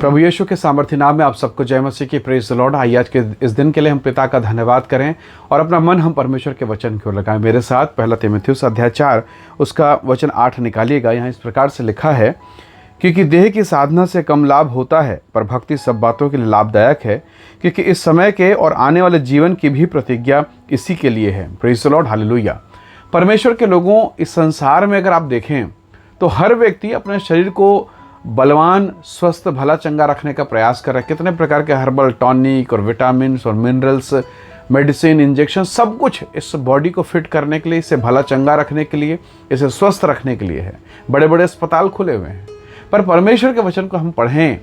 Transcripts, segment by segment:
प्रभु यीशु के सामर्थ्य नाम में आप सबको जय मसीह की। Praise the Lord. आइए आज के इस दिन के लिए हम पिता का धन्यवाद करें और अपना मन हम परमेश्वर के वचन की ओर लगाएं। मेरे साथ पहला तीमुथियुस अध्याय 4 उसका वचन 8 निकालिएगा। यहाँ इस प्रकार से लिखा है, क्योंकि देह की साधना से कम लाभ होता है, पर भक्ति सब बातों के लिए लाभदायक है, क्योंकि इस समय के और आने वाले जीवन की भी प्रतिज्ञा इसी के लिए है। Praise the Lord, hallelujah. परमेश्वर के लोगों, इस संसार में अगर आप देखें तो हर व्यक्ति अपने शरीर को बलवान, स्वस्थ, भला चंगा रखने का प्रयास कर रहा है। कितने प्रकार के हर्बल टॉनिक और विटामिन और मिनरल्स, मेडिसिन, इंजेक्शन, सब कुछ इस बॉडी को फिट करने के लिए, इसे भला चंगा रखने के लिए, इसे स्वस्थ रखने के लिए है। बड़े बड़े अस्पताल खुले हुए हैं। पर परमेश्वर के वचन को हम पढ़ें,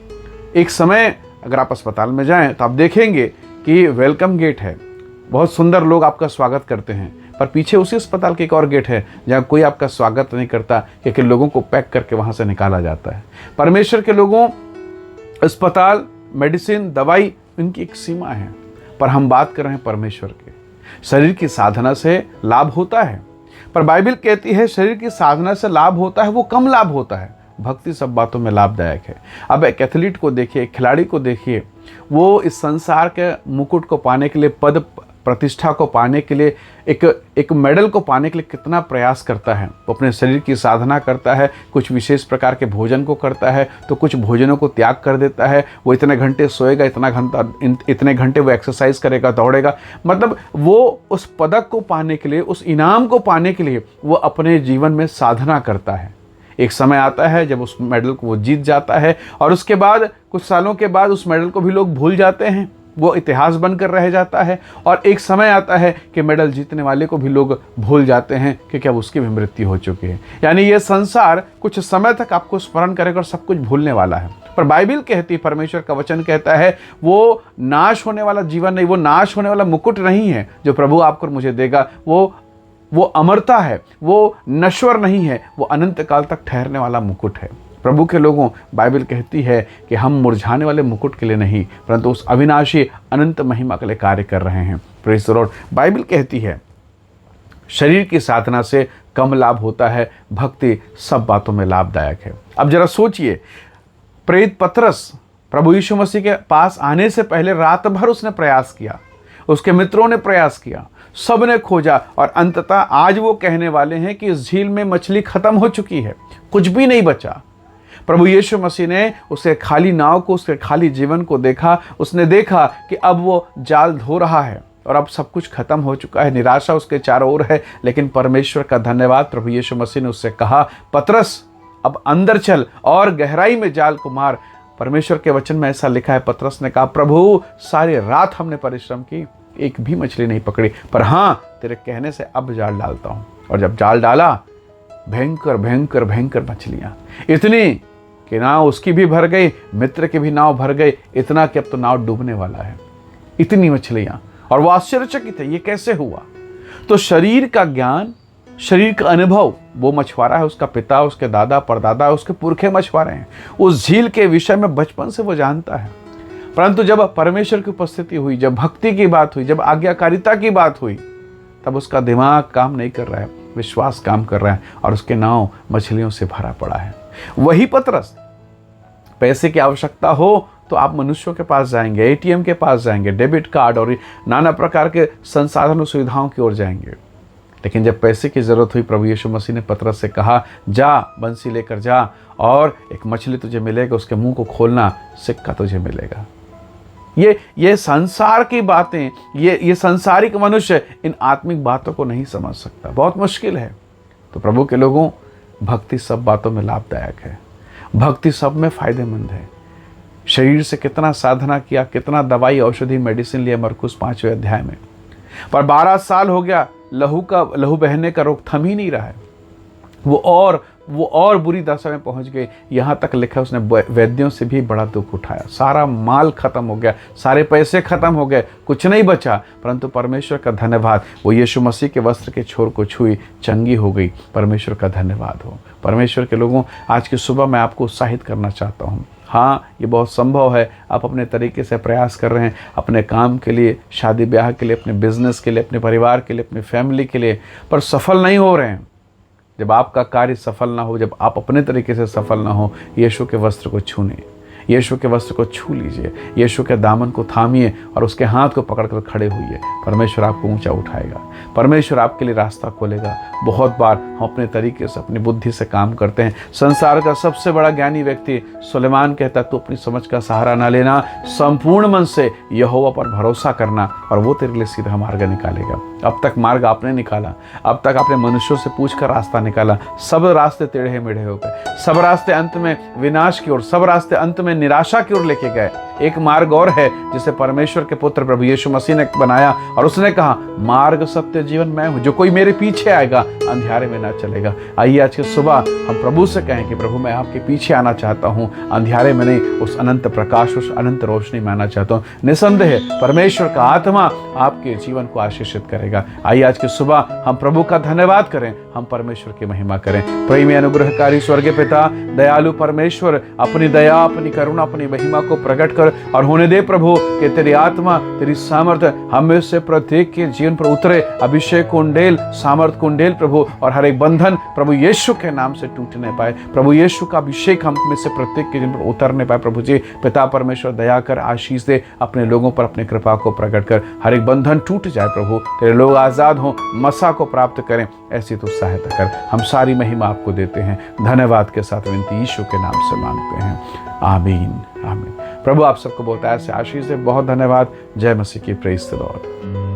एक समय अगर आप अस्पताल में जाएं तो आप देखेंगे कि वेलकम गेट है, बहुत सुंदर लोग आपका स्वागत करते हैं, पर पीछे उसी अस्पताल के एक और गेट है जहाँ कोई आपका स्वागत नहीं करता, क्योंकि लोगों को पैक करके वहाँ से निकाला जाता है। परमेश्वर के लोगों, अस्पताल, मेडिसिन, दवाई, इनकी एक सीमा है, पर हम बात कर रहे हैं परमेश्वर के। शरीर की साधना से लाभ होता है, पर बाइबल कहती है शरीर की साधना से लाभ होता है, वो कम लाभ होता है, भक्ति सब बातों में लाभदायक है। अब एक एथलीट को देखिए, एक खिलाड़ी को देखिए, वो इस संसार के मुकुट को पाने के लिए, पद प्रतिष्ठा को पाने के लिए, एक मेडल को पाने के लिए कितना प्रयास करता है। वो अपने शरीर की साधना करता है, कुछ विशेष प्रकार के भोजन को करता है, तो कुछ भोजनों को त्याग कर देता है। वो इतने घंटे सोएगा, इतने घंटे वो एक्सरसाइज करेगा, दौड़ेगा। मतलब वो उस पदक को पाने के लिए, उस इनाम को पाने के लिए वो अपने जीवन में साधना करता है। एक समय आता है जब उस मेडल को वो जीत जाता है, और उसके बाद कुछ सालों के बाद उस मेडल को भी लोग भूल जाते हैं, वो इतिहास बनकर रह जाता है। और एक समय आता है कि मेडल जीतने वाले को भी लोग भूल जाते हैं, क्योंकि अब उसकी भी मृत्यु हो चुकी है। यानी ये संसार कुछ समय तक आपको स्मरण करेगा और सब कुछ भूलने वाला है। पर बाइबल कहती, परमेश्वर का वचन कहता है, वो नाश होने वाला जीवन नहीं, वो नाश होने वाला मुकुट नहीं है जो प्रभु आपको मुझे देगा। वो अमरता है, वो नश्वर नहीं है, वो अनंत काल तक ठहरने वाला मुकुट है। प्रभु के लोगों, बाइबल कहती है कि हम मुरझाने वाले मुकुट के लिए नहीं, परंतु उस अविनाशी अनंत महिमा के लिए कार्य कर रहे हैं। Praise the Lord. बाइबल कहती है शरीर की साधना से कम लाभ होता है, भक्ति सब बातों में लाभदायक है। अब जरा सोचिए, प्रेरित पतरस प्रभु यीशु मसीह के पास आने से पहले रात भर उसने प्रयास किया, उसके मित्रों ने प्रयास किया, सब ने खोजा, और अंततः आज वो कहने वाले हैं कि इस झील में मछली खत्म हो चुकी है, कुछ भी नहीं बचा। प्रभु यीशु मसीह ने उसके खाली नाव को, उसके खाली जीवन को देखा। उसने देखा कि अब वो जाल धो रहा है और अब सब कुछ खत्म हो चुका है, निराशा उसके चारों ओर है। लेकिन परमेश्वर का धन्यवाद, प्रभु यीशु मसीह ने उससे कहा, पतरस अब अंदर चल और गहराई में जाल को मार। परमेश्वर के वचन में ऐसा लिखा है, पतरस ने कहा, प्रभु सारी रात हमने परिश्रम की, एक भी मछली नहीं पकड़ी, पर हाँ तेरे कहने से अब जाल डालता हूँ। और जब जाल डाला, भयंकर भयंकर भयंकर मछलियाँ, इतनी कि नाव उसकी भी भर गई, मित्र की भी नाव भर गई, इतना कि अब तो नाव डूबने वाला है, इतनी मछलियाँ। और वो आश्चर्यचकित है, ये कैसे हुआ? तो शरीर का ज्ञान, शरीर का अनुभव, वो मछुआरा है, उसका पिता, उसके दादा, परदादा, उसके पुरखे मछुआरे हैं। उस झील के विषय में बचपन से वो जानता है। परंतु जब परमेश्वर की उपस्थिति हुई, जब भक्ति की बात हुई, जब आज्ञाकारिता की बात हुई, तब उसका दिमाग काम नहीं कर रहा है, विश्वास काम कर रहा है, और उसके नाव मछलियों से भरा पड़ा है। वही पतरस, पैसे की आवश्यकता हो तो आप मनुष्यों के पास जाएंगे, एटीएम के पास जाएंगे, डेबिट कार्ड और नाना प्रकार के संसाधन और सुविधाओं की ओर जाएंगे। लेकिन जब पैसे की जरूरत हुई, प्रभु यीशु मसीह ने पतरस से कहा, जा बंसी लेकर जा और एक मछली तुझे मिलेगा, उसके मुंह को खोलना, सिक्का तुझे मिलेगा। ये संसार की बातें, ये संसारिक मनुष्य इन आत्मिक बातों को नहीं समझ सकता, बहुत मुश्किल है। तो प्रभु के लोगों, भक्ति सब बातों में लाभदायक है, भक्ति सब में फायदेमंद है। शरीर से कितना साधना किया, कितना दवाई, औषधि, मेडिसिन लिया मरकुस 5वें अध्याय में, पर 12 साल हो गया, लहू बहने का रोग थम ही नहीं रहा है। वो और बुरी दशा में पहुंच गई। यहाँ तक लिखा, उसने वैद्यों से भी बड़ा दुख उठाया, सारा माल खत्म हो गया, सारे पैसे खत्म हो गए, कुछ नहीं बचा। परंतु परमेश्वर का धन्यवाद, वो यीशु मसीह के वस्त्र के छोर को छुई, चंगी हो गई। परमेश्वर का धन्यवाद हो। परमेश्वर के लोगों, आज की सुबह मैं आपको उत्साहित करना चाहता हूँ। हाँ, ये बहुत संभव है, आप अपने तरीके से प्रयास कर रहे हैं, अपने काम के लिए, शादी ब्याह के लिए, अपने बिजनेस के लिए, अपने परिवार के लिए, अपनी फैमिली के लिए, पर सफल नहीं हो रहे हैं। जब आपका कार्य सफल ना हो, जब आप अपने तरीके से सफल ना हो, यीशु के वस्त्र को छूने, यीशु के वस्त्र को छू लीजिए, यीशु के दामन को थामिए और उसके हाथ को पकड़कर खड़े होइए। परमेश्वर आपको ऊंचा उठाएगा, परमेश्वर आपके लिए रास्ता खोलेगा। बहुत बार हम अपने तरीके से, अपनी बुद्धि से काम करते हैं। संसार का सबसे बड़ा ज्ञानी व्यक्ति सुलेमान कहता, तू अपनी समझ का सहारा ना लेना, संपूर्ण मन से यहोवा पर भरोसा करना और वो तेरे लिए सीधा मार्ग निकालेगा। अब तक मार्ग आपने निकाला, अब तक आपने मनुष्यों से पूछकर रास्ता निकाला, सब रास्ते टेढ़े मेढ़े हो गए, सब रास्ते अंत में विनाश की ओर, सब रास्ते अंत में निराशा की ओर लेके गए। एक मार्ग और है जिसे परमेश्वर के पुत्र प्रभु यीशु मसीह ने बनाया और उसने कहा, मार्ग सत्य जीवन मैं हूं, जो कोई मेरे पीछे आएगा अंधियारे में ना चलेगा। आइए आज की सुबह हम प्रभु से कहें कि प्रभु मैं आपके पीछे आना चाहता हूं, अंधियारे में नहीं, उस अनंत प्रकाश, उस अनंत रोशनी में आना चाहता हूं। निसंदेह परमेश्वर का आत्मा आपके जीवन को आशीषित करेगा। आइए आज की सुबह हम प्रभु का धन्यवाद करें, हम परमेश्वर की महिमा करें। प्रेमी अनुग्रहकारी स्वर्गीय पिता, दयालु परमेश्वर, अपनी दया, अपनी करुणा, अपनी महिमा को प्रकट कर और होने दे प्रभु कि तेरी आत्मा, तेरी सामर्थ्य हम में से प्रत्येक के जीवन पर उतरे। अभिषेक कुंडेल, सामर्थ कुंडेल प्रभु, और हर एक बंधन प्रभु यीशु के नाम से टूटने पाए। प्रभु यीशु का अभिषेक हम में से प्रत्येक के जीवन पर उतरने पाए। प्रभु जी पिता परमेश्वर दया कर, आशीष दे, अपने लोगों पर अपनी कृपा को प्रकट कर, हर एक बंधन टूट जाए प्रभु, तेरे लोग आजाद हों, मसा को प्राप्त करें, ऐसी तो सहायता कर। हम सारी महिमा आपको देते हैं, धन्यवाद के साथ विनती यीशु के नाम से मांगते हैं, आमीन आमीन। प्रभु आप सबको बहुत ऐसे आशीष दे। बहुत धन्यवाद। जय मसीह की। Praise the Lord.